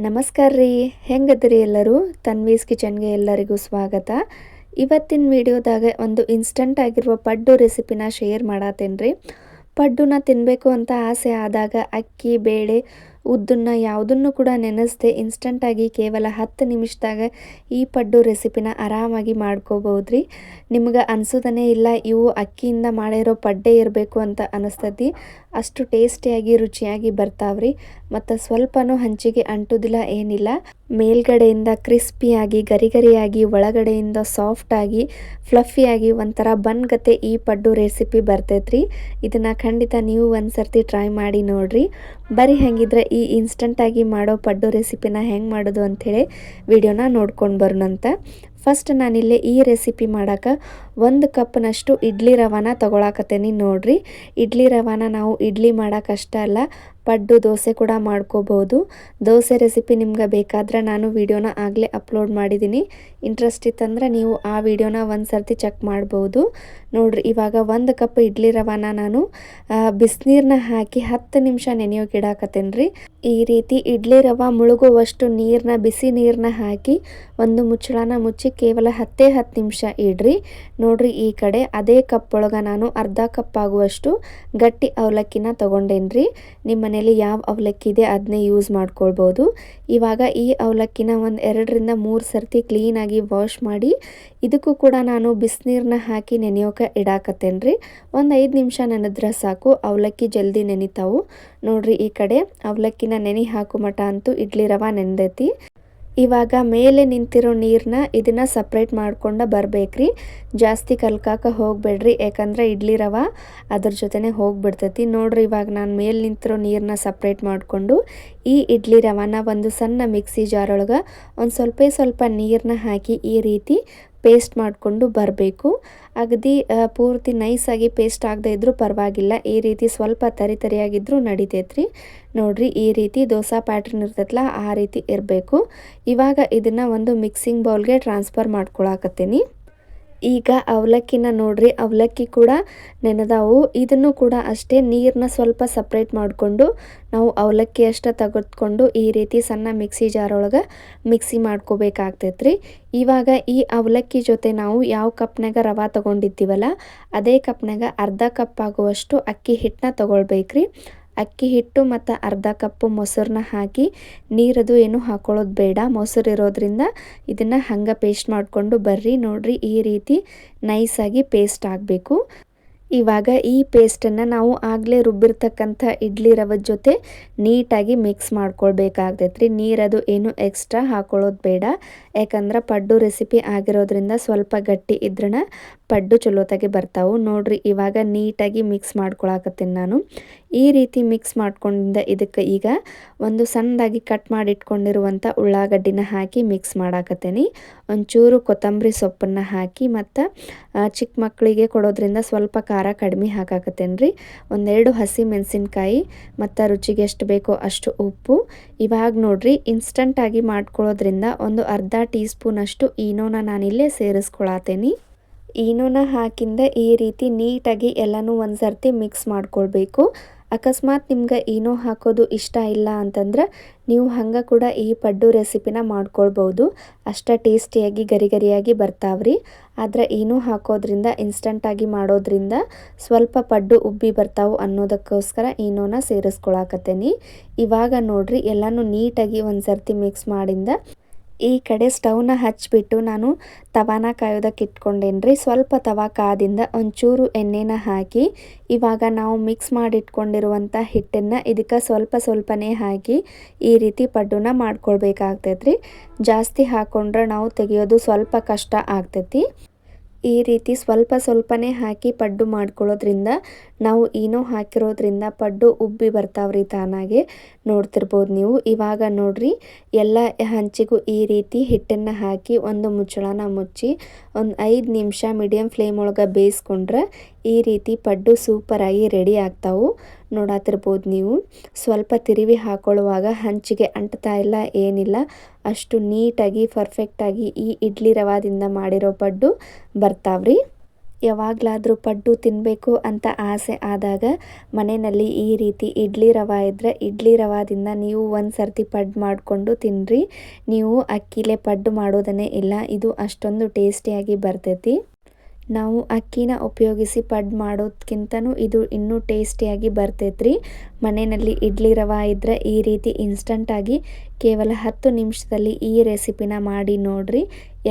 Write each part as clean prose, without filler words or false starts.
ನಮಸ್ಕಾರ ರೀ. ಹೆಂಗದಿರಿ ಎಲ್ಲರೂ? ತನ್ವೀಸ್ ಕಿಚನ್ಗೆ ಎಲ್ಲರಿಗೂ ಸ್ವಾಗತ. ಇವತ್ತಿನ ವಿಡಿಯೋದಾಗ ಒಂದು ಇನ್ಸ್ಟಂಟ್ ಆಗಿರುವ ಪಡ್ಡು ರೆಸಿಪಿನ ಶೇರ್ ಮಾಡತ್ತೇನೆ ರೀ. ಪಡ್ಡುನ ತಿನ್ನಬೇಕು ಅಂತ ಆಸೆ ಆದಾಗ ಅಕ್ಕಿ, ಬೇಳೆ, ಉದ್ದನ್ನ ಯಾವುದನ್ನು ಕೂಡ ನೆನೆಸದೆ ಇನ್ಸ್ಟಂಟಾಗಿ ಕೇವಲ 10 ನಿಮಿಷದಾಗ ಈ ಪಡ್ಡು ರೆಸಿಪಿನ ಆರಾಮಾಗಿ ಮಾಡ್ಕೋಬಹುದು ರೀ. ನಿಮ್ಗೆ ಅನ್ಸೋದನೇ ಇಲ್ಲ ಇವು ಅಕ್ಕಿಯಿಂದ ಮಾಡಿರೋ ಪಡ್ಡೇ ಇರಬೇಕು ಅಂತ ಅನಿಸ್ತತಿ. ಅಷ್ಟು ಟೇಸ್ಟಿಯಾಗಿ ರುಚಿಯಾಗಿ ಬರ್ತಾವ್ರಿ. ಮತ್ತು ಸ್ವಲ್ಪನೂ ಹಂಚಿಗೆ ಅಂಟುದಿಲ್ಲ, ಏನಿಲ್ಲ. ಮೇಲ್ಗಡೆಯಿಂದ ಕ್ರಿಸ್ಪಿಯಾಗಿ ಗರಿಗರಿಯಾಗಿ, ಒಳಗಡೆಯಿಂದ ಸಾಫ್ಟಾಗಿ ಫ್ಲಫಿಯಾಗಿ ಒಂಥರ ಬನ್ ಗತೆ ಈ ಪಡ್ಡು ರೆಸಿಪಿ ಬರ್ತೈತ್ರಿ. ಇದನ್ನು ಖಂಡಿತ ನೀವು ಒಂದ್ಸರ್ತಿ ಟ್ರೈ ಮಾಡಿ ನೋಡ್ರಿ. ಬರೀ ಹೆಂಗಿದ್ರೆ ಈ ಇನ್ಸ್ಟಂಟಾಗಿ ಮಾಡೋ ಪಡ್ಡು ರೆಸಿಪಿನ ಹೆಂಗೆ ಮಾಡೋದು ಅಂಥೇಳಿ ವಿಡಿಯೋನ ನೋಡ್ಕೊಂಡು ಬರೋಣಂತ. ಫಸ್ಟ್ ನಾನಿಲ್ಲಿ ಈ ರೆಸಿಪಿ ಮಾಡೋಕೆ 1 ಕಪ್ನಷ್ಟು ಇಡ್ಲಿ ರವಾನ ತೊಗೊಳಕತ್ತೇನೆ ನೋಡ್ರಿ. ಇಡ್ಲಿ ರವಾನ ನಾವು ಇಡ್ಲಿ ಮಾಡೋಕ್ಕಷ್ಟೇ ಅಲ್ಲ, ಪಡ್ಡು ದೋಸೆ ಕೂಡ ಮಾಡ್ಕೋಬೋದು. ದೋಸೆ ರೆಸಿಪಿ ನಿಮ್ಗೆ ಬೇಕಾದ್ರೆ ನಾನು ವಿಡಿಯೋನ ಆಗಲೇ ಅಪ್ಲೋಡ್ ಮಾಡಿದ್ದೀನಿ. ಇಂಟ್ರೆಸ್ಟ್ ಇತ್ತಂದ್ರೆ ನೀವು ಆ ವಿಡಿಯೋನ ಒಂದು ಸರ್ತಿ ಚೆಕ್ ಮಾಡ್ಬೋದು ನೋಡ್ರಿ. ಇವಾಗ 1 ಕಪ್ ಇಡ್ಲಿ ರವಾನ ನಾನು ಬಿಸಿನೀರನ್ನ ಹಾಕಿ 10 ನಿಮಿಷ ನೆನೆಯೋಕೆ ಇಡಾಕತ್ತೇನೆ ರೀ. ಈ ರೀತಿ ಇಡ್ಲಿ ರವೆ ಮುಳುಗುವಷ್ಟು ನೀರನ್ನ, ಬಿಸಿ ನೀರನ್ನ ಹಾಕಿ ಒಂದು ಮುಚ್ಚಳನ ಮುಚ್ಚಿ ಕೇವಲ 10 ನಿಮಿಷ ಇಡ್ರಿ ನೋಡ್ರಿ. ಈ ಕಡೆ ಅದೇ ಕಪ್ ಒಳಗೆ ನಾನು ಅರ್ಧ ಕಪ್ ಆಗುವಷ್ಟು ಗಟ್ಟಿ ಅವಲಕ್ಕಿನ ತೊಗೊಂಡೇನ್ರಿ. ನಿಮ್ಮ ಮನೇಲಿ ಯಾವ ಅವಲಕ್ಕಿ ಇದೆ ಅದನ್ನೇ ಯೂಸ್ ಮಾಡ್ಕೊಳ್ಬೋದು. ಇವಾಗ ಈ ಅವಲಕ್ಕಿನ ಒಂದು 2 ರಿಂದ 3 ಸರ್ತಿ ಕ್ಲೀನಾಗಿ ವಾಶ್ ಮಾಡಿ ಇದಕ್ಕೂ ಕೂಡ ನಾನು ಬಿಸಿನೀರನ್ನ ಹಾಕಿ ನೆನೆಯೋಕೆ ಇಡಾಕತ್ತೇನೆ ರೀ. ಒಂದು 5 ನಿಮಿಷ ನೆನೆದ್ರೆ ಸಾಕು, ಅವಲಕ್ಕಿ ಜಲ್ದಿ ನೆನಿತಾವು ನೋಡ್ರಿ. ಈ ಕಡೆ ಅವಲಕ್ಕಿನ ನೆನೆ ಹಾಕೋ ಮಟ ಅಂತೂ ಇಡ್ಲಿ ರವೆ ನೆನೆದೈತಿ. ಇವಾಗ ಮೇಲೆ ನಿಂತಿರೋ ನೀರನ್ನ ಇದನ್ನು ಸಪ್ರೇಟ್ ಮಾಡ್ಕೊಂಡು ಬರಬೇಕ್ರಿ. ಜಾಸ್ತಿ ಕಲ್ಕಾಕ ಹೋಗಬೇಡ್ರಿ, ಯಾಕಂದ್ರೆ ಇಡ್ಲಿ ರವೆ ಅದ್ರ ಜೊತೆನೇ ಹೋಗಿಬಿಡ್ತೈತಿ ನೋಡ್ರಿ. ಇವಾಗ ನಾನು ಮೇಲೆ ನಿಂತಿರೋ ನೀರನ್ನ ಸಪ್ರೇಟ್ ಮಾಡಿಕೊಂಡು ಈ ಇಡ್ಲಿ ರವೆನ ಒಂದು ಸಣ್ಣ ಮಿಕ್ಸಿ ಜಾರೊಳಗೆ ಒಂದು ಸ್ವಲ್ಪ ನೀರನ್ನ ಹಾಕಿ ಈ ರೀತಿ ಪೇಸ್ಟ್ ಮಾಡಿಕೊಂಡು ಬರಬೇಕು. ಅಗದಿ ಪೂರ್ತಿ ನೈಸಾಗಿ ಪೇಸ್ಟ್ ಆಗದೆ ಇದ್ರೂ ಪರವಾಗಿಲ್ಲ, ಈ ರೀತಿ ಸ್ವಲ್ಪ ತರಿಯಾಗಿದ್ರೂ ನಡಿತೈತ್ರಿ ನೋಡ್ರಿ. ಈ ರೀತಿ ದೋಸೆ ಪ್ಯಾಟ್ರನ್ ಇರ್ತೈತಲ್ಲ ಆ ರೀತಿ ಇರಬೇಕು. ಇವಾಗ ಇದನ್ನು ಒಂದು ಮಿಕ್ಸಿಂಗ್ ಬೌಲ್ಗೆ ಟ್ರಾನ್ಸ್ಫರ್ ಮಾಡ್ಕೊಳಕತ್ತೀನಿ. ಈಗ ಅವಲಕ್ಕಿನ ನೋಡ್ರಿ, ಅವಲಕ್ಕಿ ಕೂಡ ನೆನೆದಾವು. ಇದನ್ನು ಕೂಡ ಅಷ್ಟೇ ನೀರನ್ನ ಸ್ವಲ್ಪ ಸಪ್ರೇಟ್ ಮಾಡಿಕೊಂಡು ನಾವು ಅವಲಕ್ಕಿ ಅಷ್ಟೇ ತೆಗೆದುಕೊಂಡು ಈ ರೀತಿ ಸಣ್ಣ ಮಿಕ್ಸಿ ಜಾರೊಳಗೆ ಮಿಕ್ಸಿ ಮಾಡ್ಕೋಬೇಕಾಗ್ತೈತ್ರಿ. ಇವಾಗ ಈ ಅವಲಕ್ಕಿ ಜೊತೆ ನಾವು ಯಾವ ಕಪ್ನಾಗ ರವೆ ತೊಗೊಂಡಿದ್ದೀವಲ್ಲ ಅದೇ ಕಪ್ನಾಗ ಅರ್ಧ ಕಪ್ ಆಗುವಷ್ಟು ಅಕ್ಕಿ ಹಿಟ್ಟನ್ನ ತೊಗೊಳ್ಬೇಕ್ರಿ. ಅಕ್ಕಿ ಹಿಟ್ಟು ಮತ್ತು ಅರ್ಧ ಕಪ್ಪು ಮೊಸರನ್ನ ಹಾಕಿ, ನೀರದು ಏನು ಹಾಕೊಳ್ಳೋದು ಬೇಡ, ಮೊಸರು ಇರೋದ್ರಿಂದ ಇದನ್ನು ಹಂಗೆ ಪೇಸ್ಟ್ ಮಾಡಿಕೊಂಡು ಬರ್ರಿ ನೋಡ್ರಿ. ಈ ರೀತಿ ನೈಸಾಗಿ ಪೇಸ್ಟ್ ಆಗಬೇಕು. ಇವಾಗ ಈ ಪೇಸ್ಟನ್ನು ನಾವು ಆಗಲೇ ರುಬ್ಬಿರ್ತಕ್ಕಂಥ ಇಡ್ಲಿ ರವೆ ಜೊತೆ ನೀಟಾಗಿ ಮಿಕ್ಸ್ ಮಾಡ್ಕೊಳ್ಬೇಕಾಗ್ತೈತ್ರಿ. ನೀರದು ಏನು ಎಕ್ಸ್ಟ್ರಾ ಹಾಕೊಳ್ಳೋದು ಬೇಡ, ಯಾಕಂದ್ರೆ ಪಡ್ಡು ರೆಸಿಪಿ ಆಗಿರೋದ್ರಿಂದ ಸ್ವಲ್ಪ ಗಟ್ಟಿ ಇದ್ರನ ಪಡ್ಡು ಚಲೋತಾಗಿ ಬರ್ತಾವು ನೋಡ್ರಿ. ಇವಾಗ ನೀಟಾಗಿ ಮಿಕ್ಸ್ ಮಾಡ್ಕೊಳಕತ್ತೀನಿ ನಾನು. ಈ ರೀತಿ ಮಿಕ್ಸ್ ಮಾಡ್ಕೊಂಡಿಂದ ಇದಕ್ಕೆ ಈಗ ಒಂದು ಸಣ್ಣದಾಗಿ ಕಟ್ ಮಾಡಿ ಇಟ್ಕೊಂಡಿರುವಂಥ ಉಳ್ಳಾಗಡ್ಡಿನ ಹಾಕಿ ಮಿಕ್ಸ್ ಮಾಡಾಕತ್ತೀನಿ. ಒಂಚೂರು ಕೊತ್ತಂಬರಿ ಸೊಪ್ಪನ್ನು ಹಾಕಿ ಮತ್ತು ಚಿಕ್ಕ ಮಕ್ಕಳಿಗೆ ಕೊಡೋದ್ರಿಂದ ಸ್ವಲ್ಪ ಖಾರ ಕಡಿಮೆ ಹಾಕಾಕತ್ತೇನೆ ರೀ. 1-2 ಹಸಿ ಮೆಣಸಿನ್ಕಾಯಿ ಮತ್ತು ರುಚಿಗೆ ಎಷ್ಟು ಬೇಕೋ ಅಷ್ಟು ಉಪ್ಪು. ಇವಾಗ ನೋಡ್ರಿ, ಇನ್ಸ್ಟಂಟಾಗಿ ಮಾಡ್ಕೊಳ್ಳೋದ್ರಿಂದ ಒಂದು ಅರ್ಧ ಟೀ ಸ್ಪೂನ್ ಅಷ್ಟು ಈನೋನ ನಾನಿಲ್ಲೇ ಸೇರಿಸ್ಕೊಳತ್ತೇನೆ. ಈನೋನ ಹಾಕಿಂದ ಈ ರೀತಿ ನೀಟಾಗಿ ಎಲ್ಲನೂ ಒಂದು ಸರ್ತಿ ಮಿಕ್ಸ್ ಮಾಡ್ಕೊಳ್ಬೇಕು. ಅಕಸ್ಮಾತ್ ನಿಮ್ಗೆ ಈನೋ ಹಾಕೋದು ಇಷ್ಟ ಇಲ್ಲ ಅಂತಂದ್ರೆ ನೀವು ಹಂಗೆ ಕೂಡ ಈ ಪಡ್ಡು ರೆಸಿಪಿನ ಮಾಡ್ಕೊಳ್ಬೋದು. ಅಷ್ಟೇ ಟೇಸ್ಟಿಯಾಗಿ ಗರಿಗರಿಯಾಗಿ ಬರ್ತಾವ್ರಿ. ಆದರೆ ಈನೋ ಹಾಕೋದ್ರಿಂದ, ಇನ್ಸ್ಟಂಟಾಗಿ ಮಾಡೋದ್ರಿಂದ ಸ್ವಲ್ಪ ಪಡ್ಡು ಉಬ್ಬಿ ಬರ್ತಾವು ಅನ್ನೋದಕ್ಕೋಸ್ಕರ ಈನೋನ ಸೇರಿಸ್ಕೊಳಕತ್ತೇನೆ. ಇವಾಗ ನೋಡ್ರಿ ಎಲ್ಲನೂ ನೀಟಾಗಿ ಒಂದು ಸರ್ತಿ ಮಿಕ್ಸ್ ಮಾಡಿಂದ ಈ ಕಡೆ ಸ್ಟವ್ನ ಹಚ್ಚಿಬಿಟ್ಟು ನಾನು ತವಾನ ಕಾಯೋದಕ್ಕೆ ಇಟ್ಕೊಂಡೇನಿ ರೀ. ಸ್ವಲ್ಪ ತವಾ ಕಾದಿಂದ ಒಂಚೂರು ಎಣ್ಣೆನ ಹಾಕಿ ಇವಾಗ ನಾವು ಮಿಕ್ಸ್ ಮಾಡಿಟ್ಕೊಂಡಿರುವಂಥ ಹಿಟ್ಟನ್ನು ಇದಕ್ಕೆ ಸ್ವಲ್ಪನೇ ಹಾಕಿ ಈ ರೀತಿ ಪಡ್ಡುನ ಮಾಡ್ಕೊಳ್ಬೇಕಾಗ್ತೈತ್ರಿ. ಜಾಸ್ತಿ ಹಾಕ್ಕೊಂಡ್ರೆ ನಾವು ತೆಗೆಯೋದು ಸ್ವಲ್ಪ ಕಷ್ಟ ಆಗ್ತೈತಿ. ಈ ರೀತಿ ಸ್ವಲ್ಪನೇ ಹಾಕಿ ಪಡ್ಡು ಮಾಡ್ಕೊಳ್ಳೋದ್ರಿಂದ ನಾವು ಏನೋ ಹಾಕಿರೋದ್ರಿಂದ ಪಡ್ಡು ಉಬ್ಬಿ ಬರ್ತಾವ್ರಿ ತಾನಾಗೆ, ನೋಡ್ತಿರ್ಬೋದು ನೀವು. ಇವಾಗ ನೋಡ್ರಿ, ಎಲ್ಲ ಹಂಚಿಗೂ ಈ ರೀತಿ ಹಿಟ್ಟನ್ನು ಹಾಕಿ ಒಂದು ಮುಚ್ಚಳನ ಮುಚ್ಚಿ ಒಂದು 5 ನಿಮಿಷ ಮೀಡಿಯಮ್ ಫ್ಲೇಮ್ ಒಳಗೆ ಬೇಯಿಸ್ಕೊಂಡ್ರೆ ಈ ರೀತಿ ಪಡ್ಡು ಸೂಪರಾಗಿ ರೆಡಿ ಆಗ್ತಾವು. ನೋಡತ್ತಿರ್ಬೋದು ನೀವು. ಸ್ವಲ್ಪ ತಿರುವಿ ಹಾಕೊಳ್ಳುವಾಗ ಹಂಚಿಗೆ ಅಂಟ್ತಾ ಇಲ್ಲ, ಏನಿಲ್ಲ. ಅಷ್ಟು ನೀಟಾಗಿ ಪರ್ಫೆಕ್ಟಾಗಿ ಈ ಇಡ್ಲಿ ರವಾದಿಂದ ಮಾಡಿರೋ ಪಡ್ಡು ಬರ್ತಾವ್ರಿ. ಯಾವಾಗಲಾದರೂ ಪಡ್ಡು ತಿನ್ನಬೇಕು ಅಂತ ಆಸೆ ಆದಾಗ ಮನೆಯಲ್ಲಿ ಈ ರೀತಿ ಇಡ್ಲಿ ರವೆ ಇದ್ದರೆ ಇಡ್ಲಿ ರವಾದಿಂದ ನೀವು ಒಂದು ಸರ್ತಿ ಪಡ್ಡು ಮಾಡಿಕೊಂಡು ತಿನ್ನಿರಿ. ನೀವು ಅಕ್ಕಿಲೇ ಪಡ್ಡು ಮಾಡೋದನ್ನೇ ಇಲ್ಲ, ಇದು ಅಷ್ಟೊಂದು ಟೇಸ್ಟಿಯಾಗಿ ಬರ್ತೈತಿ. ನಾವು ಅಕ್ಕಿನ ಉಪಯೋಗಿಸಿ ಪಡ್ಡು ಮಾಡೋದಕ್ಕಿಂತನೂ ಇದು ಇನ್ನೂ ಟೇಸ್ಟಿಯಾಗಿ ಬರ್ತೈತ್ರಿ. ಮನೆಯಲ್ಲಿ ಇಡ್ಲಿ ರವೆ ಇದ್ದರೆ ಈ ರೀತಿ ಇನ್ಸ್ಟಂಟಾಗಿ ಕೇವಲ 10 ನಿಮಿಷದಲ್ಲಿ ಈ ರೆಸಿಪಿನ ಮಾಡಿ ನೋಡ್ರಿ.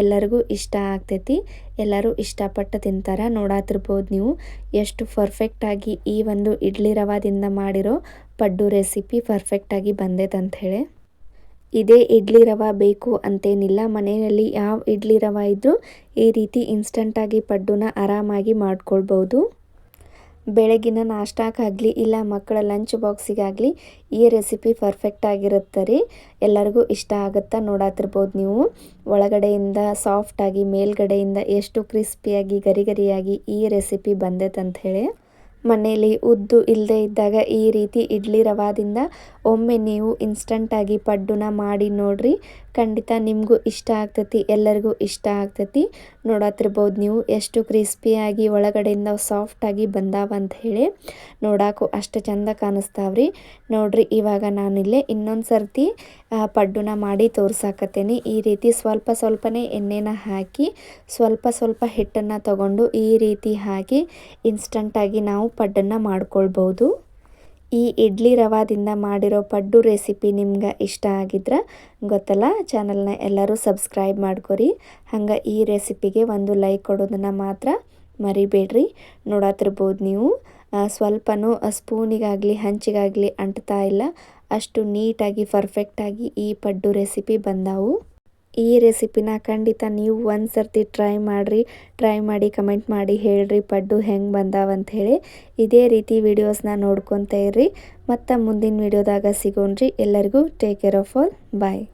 ಎಲ್ಲರಿಗೂ ಇಷ್ಟ ಆಗ್ತೈತಿ, ಎಲ್ಲರೂ ಇಷ್ಟಪಟ್ಟು ತಿಂತಾರೆ. ನೋಡಾತಿರ್ಬೋದು ನೀವು ಎಷ್ಟು ಪರ್ಫೆಕ್ಟಾಗಿ ಈ ಒಂದು ಇಡ್ಲಿ ರವಾದಿಂದ ಮಾಡಿರೋ ಪಡ್ಡು ರೆಸಿಪಿ ಪರ್ಫೆಕ್ಟಾಗಿ ಬಂದೈತೆ ಅಂಥೇಳಿ. ಇದೇ ಇಡ್ಲಿ ರವೆ ಬೇಕು ಅಂತೇನಿಲ್ಲ, ಮನೆಯಲ್ಲಿ ಯಾವ ಇಡ್ಲಿ ರವೆ ಇದ್ದರೂ ಈ ರೀತಿ ಇನ್ಸ್ಟಂಟಾಗಿ ಪಡ್ಡುನ ಆರಾಮಾಗಿ ಮಾಡ್ಕೊಳ್ಬೋದು. ಬೆಳಗಿನ ನಾಷ್ಟಕ್ಕಾಗಲಿ ಇಲ್ಲ ಮಕ್ಕಳ ಲಂಚ್ ಬಾಕ್ಸಿಗಾಗಲಿ ಈ ರೆಸಿಪಿ ಪರ್ಫೆಕ್ಟಾಗಿರುತ್ತೆ ರೀ. ಎಲ್ಲರಿಗೂ ಇಷ್ಟ ಆಗುತ್ತಾ ನೋಡಾತಿರ್ಬೋದು ನೀವು. ಒಳಗಡೆಯಿಂದ ಸಾಫ್ಟಾಗಿ ಮೇಲ್ಗಡೆಯಿಂದ ಎಷ್ಟು ಕ್ರಿಸ್ಪಿಯಾಗಿ ಗರಿ ಗರಿಯಾಗಿ ಈ ರೆಸಿಪಿ ಬಂದೈತೆ ಅಂಥೇಳಿ. ಮನೆಯಲ್ಲಿ ಉದ್ದು ಇಲ್ಲದೆ ಇದ್ದಾಗ ಈ ರೀತಿ ಇಡ್ಲಿ ರವಾದಿಂದ ಒಮ್ಮೆ ನೀವು ಇನ್ಸ್ಟಂಟಾಗಿ ಪಡ್ಡುನ ಮಾಡಿ ನೋಡ್ರಿ. ಖಂಡಿತ ನಿಮಗೂ ಇಷ್ಟ ಆಗ್ತೈತಿ, ಎಲ್ಲರಿಗೂ ಇಷ್ಟ ಆಗ್ತೈತಿ. ನೋಡತ್ತಿರ್ಬೋದು ನೀವು ಎಷ್ಟು ಕ್ರಿಸ್ಪಿಯಾಗಿ ಒಳಗಡೆಯಿಂದ ಸಾಫ್ಟಾಗಿ ಬಂದಾವ ಅಂತ ಹೇಳಿ. ನೋಡೋಕ್ಕೂ ಅಷ್ಟು ಚಂದ ಕಾಣಿಸ್ತಾವ್ರಿ. ನೋಡ್ರಿ ಇವಾಗ ನಾನಿಲ್ಲೇ ಇನ್ನೊಂದು ಸರ್ತಿ ಪಡ್ಡುನ ಮಾಡಿ ತೋರ್ಸಾಕತ್ತೇನೆ. ಈ ರೀತಿ ಸ್ವಲ್ಪ ಸ್ವಲ್ಪನೇ ಎಣ್ಣೆನ ಹಾಕಿ ಸ್ವಲ್ಪ ಹಿಟ್ಟನ್ನು ತಗೊಂಡು ಈ ರೀತಿ ಹಾಕಿ ಇನ್ಸ್ಟಂಟಾಗಿ ನಾವು ಪಡ್ಡನ್ನು ಮಾಡ್ಕೊಳ್ಬೋದು. ಈ ಇಡ್ಲಿ ರವಾದಿಂದ ಮಾಡಿರೋ ಪಡ್ಡು ರೆಸಿಪಿ ನಿಮ್ಗೆ ಇಷ್ಟ ಆಗಿದ್ರೆ ಗೊತ್ತಲ್ಲ, ಚಾನಲ್ನ ಎಲ್ಲರೂ ಸಬ್ಸ್ಕ್ರೈಬ್ ಮಾಡ್ಕೊರಿ. ಹಂಗೆ ಈ ರೆಸಿಪಿಗೆ ಒಂದು ಲೈಕ್ ಕೊಡೋದನ್ನು ಮಾತ್ರ ಮರಿಬೇಡ್ರಿ. ನೋಡತ್ತಿರ್ಬೋದು ನೀವು ಸ್ವಲ್ಪನೂ ಸ್ಪೂನಿಗಾಗಲಿ ಹಂಚಿಗಾಗಲಿ ಅಂಟ್ತಾ ಇಲ್ಲ, ಅಷ್ಟು ನೀಟಾಗಿ ಪರ್ಫೆಕ್ಟಾಗಿ ಈ ಪಡ್ಡು ರೆಸಿಪಿ ಬಂದಾವು. ಈ ರೆಸಿಪಿನ ಖಂಡಿತ ನೀವು ಒಂದು ಸರ್ತಿ ಟ್ರೈ ಮಾಡಿ ಕಮೆಂಟ್ ಮಾಡಿ ಹೇಳ್ರಿ ಪಡ್ಡು ಹೆಂಗೆ ಬಂದಾವಂತ ಹೇಳಿ. ಇದೇ ರೀತಿ ವಿಡಿಯೋಸ್ನ ನೋಡ್ಕೊತ ಇರ್ರಿ. ಮತ್ತು ಮುಂದಿನ ವಿಡಿಯೋದಾಗ ಸಿಗೋಣ್ರಿ. ಎಲ್ಲರಿಗೂ take care of all. Bye.